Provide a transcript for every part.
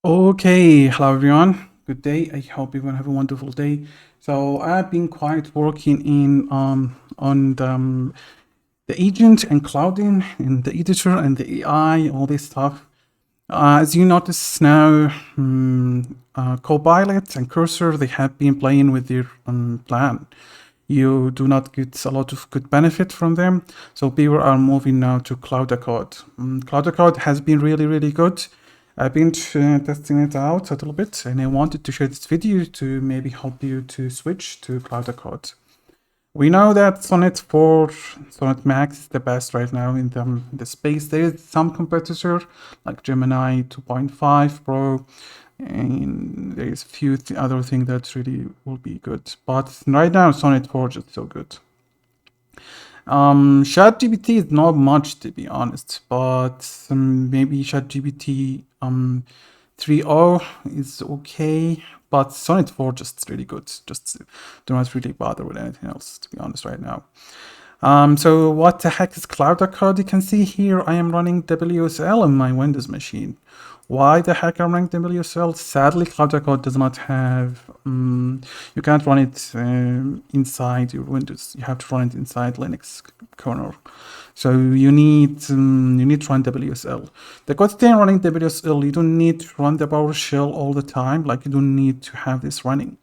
Okay, hello everyone. Good day. I hope everyone have a wonderful day. So I've been quite working in on the agent and clouding and the editor and the AI, all this stuff. As you notice now, Copilot and Cursor they have been playing with their plan. You do not get a lot of good benefit from them, so people are moving now to Cloud Code. Cloud Code has been really good. I've been testing it out a little bit, and I wanted to share this video to maybe help you to switch to Cloud Code. We know that Sonnet 4, Sonnet Max is the best right now in the space. There is some competitor like Gemini 2.5 Pro, and there is a few other things that really will be good. But right now, Sonnet 4 is so good. ChatGPT is not much to be honest, but maybe ChatGPT 3.0 is okay, but Sonnet 4 just really good. Just do not really bother with anything else to be honest right now. So what the heck is Cloud Code? You can see here I am running WSL on my Windows machine. Why the heck I'm running WSL? Sadly, Cloud Code does not have, you can't run it inside your Windows. You have to run it inside Linux kernel. So you need to run WSL. The good thing running WSL, you don't need to run the PowerShell all the time. Like you don't need to have this running.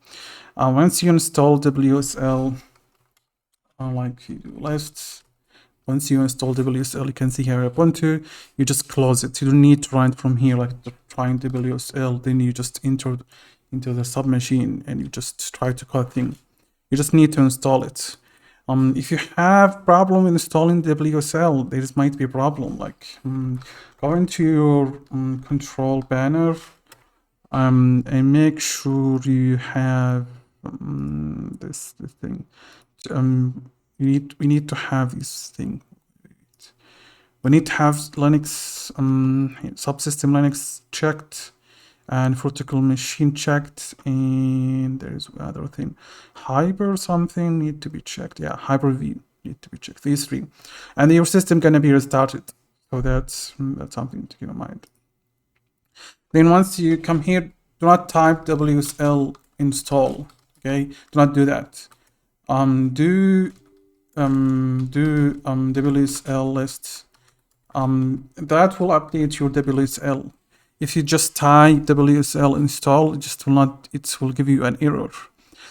Once you install WSL, like you do lists. Once you install WSL, you can see here Ubuntu, you just close it. You don't need to run it from here, like trying WSL, then you just enter into the submachine and you just try to call thing. You just need to install it. If you have problem installing WSL, there might be a problem. Like go into your control banner and make sure you have this thing. We need to have this thing. We need to have Linux subsystem Linux checked and vertical machine checked, and there's another thing, Hyper something need to be checked. Yeah, Hyper-V need to be checked. These three, and your system gonna be restarted. So that's something to keep in mind. Then once you come here, do not type WSL install. Okay, do not do that. Do WSL list. That will update your WSL. If you just type WSL install, it will give you an error.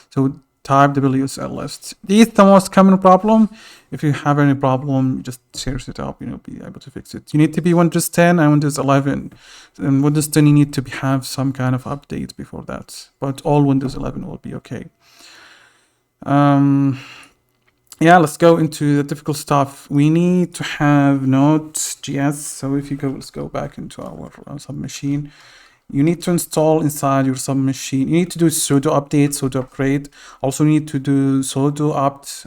So type WSL list. This is the most common problem. If you have any problem, just search it up, you'll be able to fix it. You need to be Windows 10 and Windows 11. And Windows 10, you need to have some kind of update before that. But all Windows 11 will be okay. Yeah, let's go into the difficult stuff. We need to have Node.js. So if you go, let's go back into our submachine. You need to install inside your submachine. You need to do sudo update, sudo upgrade. Also need to do sudo apt,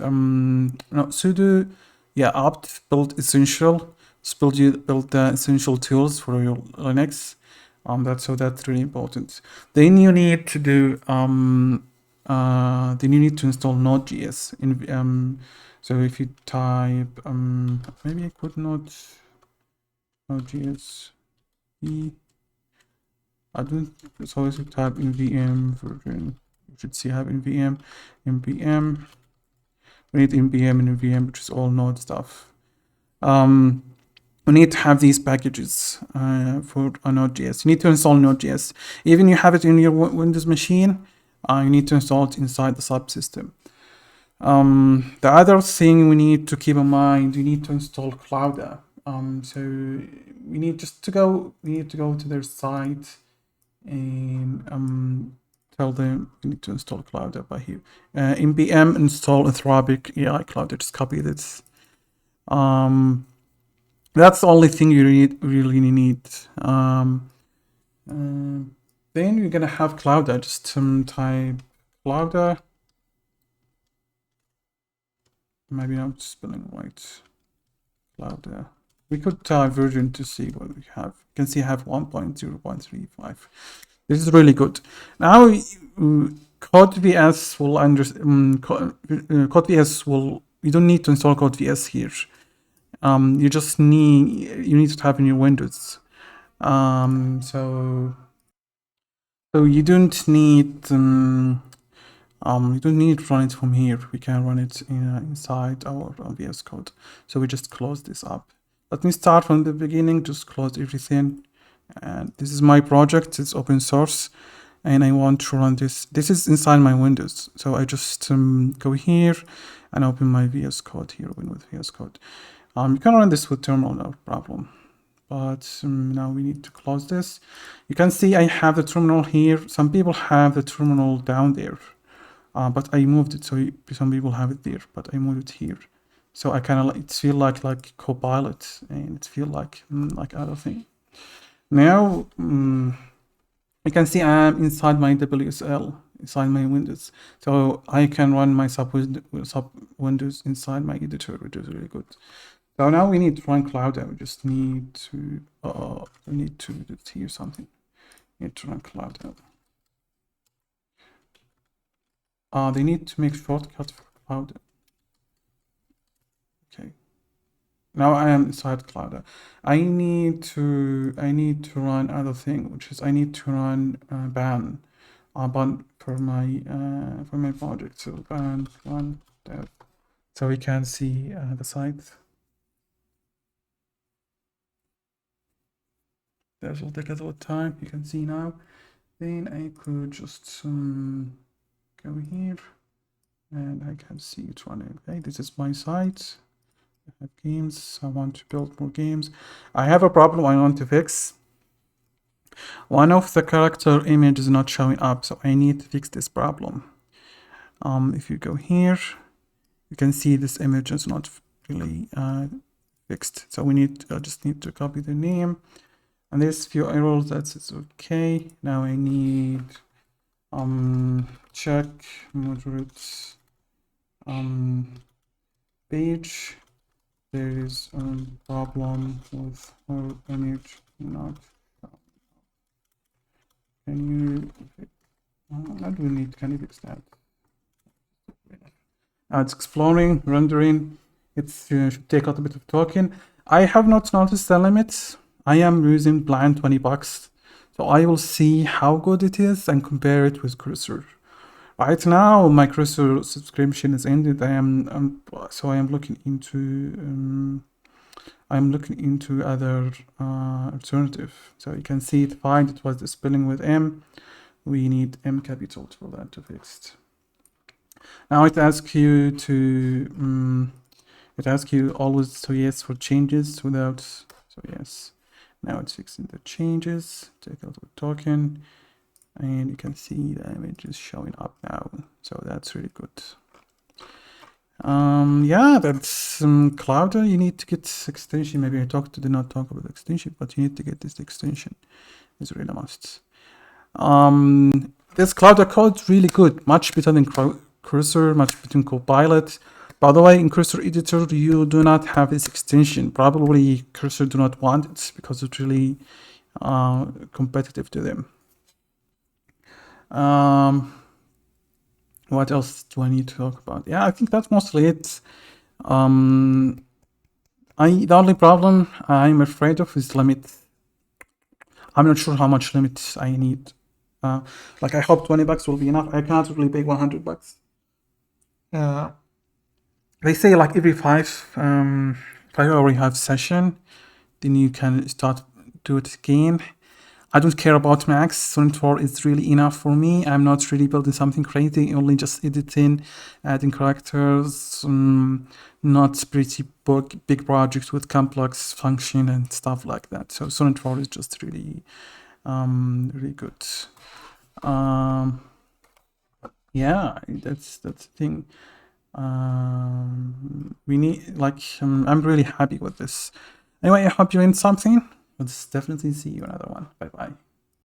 apt build essential. Build the essential tools for your Linux. That's really important. Then you need to do then you need to install Node.js. So if you type, maybe I could not Node.js. I don't. So if you type nvm version, you should see have nvm. We need nvm and nvm, which is all Node stuff. We need to have these packages for Node.js. You need to install Node.js. Even you have it in your Windows machine, you need to install it inside the subsystem. The other thing we need to keep in mind, we need to install Claude. So we need to go to their site and tell them we need to install Claude by here. npm install Anthropic AI Claude. Just copy this. That's the only thing you really need. Then you're gonna have Claude. Just type Claude. Maybe I'm spelling right. Claude. We could type version to see what we have. You can see I have 1.0.35. This is really good. Now CodeVS will CodeVS will. You don't need to install CodeVS here. You just need to have in your Windows. So So you don't need you don't need to run it from here. We can run it inside our VS Code. So we just close this up. Let me start from the beginning, just close everything. And this is my project, it's open source. And I want to run this. This is inside my Windows. So I just go here and open my VS Code here, open with VS Code. You can run this with terminal, no problem. But now we need to close this. You can see I have the terminal here. Some people have the terminal down there. But I moved it, so some people have it there, but I moved it here. So I kind of it feel like Copilot, and it feel like other thing. Now you can see I'm inside my WSL, inside my Windows, so I can run my sub Windows inside my editor, which is really good. So now we need to run Claude. We just need to we need to here something. We need to run Claude. They need to make shortcut for Cloud. Okay. Now I am inside Cloud. I need to run other thing, which is I need to run ban for my project. So ban run dev. So we can see the site. That will take a little time. You can see now. Then I could just go here and I can see it running. Okay, this is my site. I have games. I want to build more games. I have a problem I want to fix. One of the character image is not showing up, so I need to fix this problem. If you go here, you can see this image is not really fixed. So we need just need to copy the name, and there's a few errors. That's okay. Now I need check moderate page. There is a problem with our image not. Can you? I do need. Can you fix that? It's exploring, rendering. It should take out a bit of talking. I have not noticed the limits. I am using blind $20, so I will see how good it is and compare it with Cursor. Right now, my Cursor subscription is ended. I am looking into other alternative. So you can see it fine. It was the spelling with M. We need M capital for that to fix. Now it asks you to always so yes for changes without so yes. Now it's fixing the changes. Take out the token, and you can see the image is showing up now. So that's really good. Yeah, that's Claude. You need to get extension. Maybe I did not talk about extension, but you need to get this extension. It's really a must. This Claude code is really good, much better than Cursor, much better than Copilot. By the way, in Cursor Editor, you do not have this extension. Probably Cursor do not want it because it's really competitive to them. What else do I need to talk about? Yeah, I think that's mostly it. The only problem I'm afraid of is limit. I'm not sure how much limit I need. Like I hope $20 will be enough. I cannot really pay $100. They say like every 5-hour you have session, then you can start do it again. I don't care about Max. Sonnet 4 is really enough for me. I'm not really building something crazy, only just editing, adding characters, not pretty big projects with complex function and stuff like that. So Sonnet 4 is just really, really good. Yeah, that's the thing. We need I'm really happy with this. Anyway, I hope you learned something. Let's definitely see you another one. Bye bye.